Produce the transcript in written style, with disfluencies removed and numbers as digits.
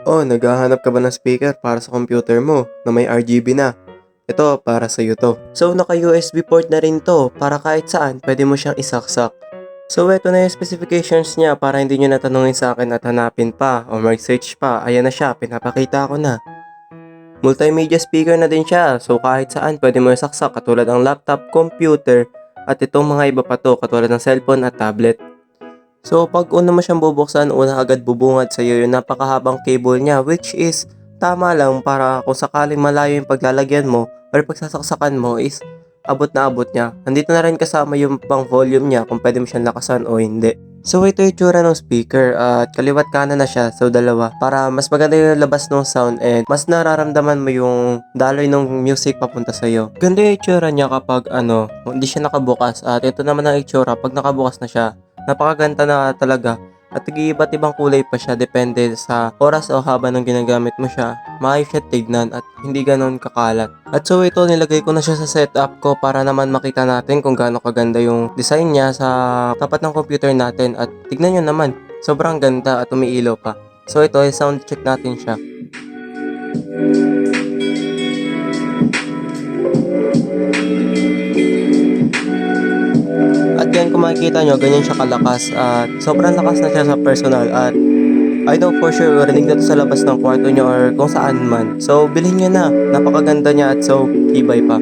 Oh, naghahanap ka ba ng speaker para sa computer mo na may RGB na? Ito, para sa'yo to. So, naka-USB port na rin to para kahit saan pwede mo siyang isaksak. So, eto na yung specifications niya para hindi nyo natanungin sa akin at hanapin pa o mag-search pa. Ayan na siya, pinapakita ko na. Multimedia speaker na din siya, so kahit saan pwede mo isaksak katulad ng laptop, computer, at itong mga iba pa to katulad ng cellphone at tablet. So pag una mo siyang bubuksan, una agad bubungad sa iyo yung napakahabang cable niya, which is tama lang para kung sakaling malayo yung paglalagyan mo or pagsasaksakan mo is abot na abot niya. Nandito na rin kasama yung pang volume niya kung pwede mo siyang lakasan o hindi. So ito yung itsura ng speaker at kaliwat kanan na siya, so dalawa, para mas maganda yung labas ng sound and mas nararamdaman mo yung daloy ng music papunta sa iyo. Ganda yung itsura niya kapag hindi siya nakabukas, at ito naman ang itsura pag nakabukas na siya. Napakaganda na talaga at iba't ibang kulay pa siya depende sa oras o haba ng ginagamit mo siya. Maayos siya tignan at hindi ganon kakalat. At so ito, nilagay ko na siya sa setup ko para naman makita natin kung gaano kaganda yung design niya sa tapat ng computer natin, at tignan nyo naman, sobrang ganda at umiilaw pa. So ito, sound check natin siya. At yan, kung makikita nyo, ganyan siya kalakas at sobrang lakas na siya sa personal, at I know for sure rinig na to sa labas ng kwarto nyo or kung saan man. So bilhin nyo na, napakaganda niya at so tibay pa.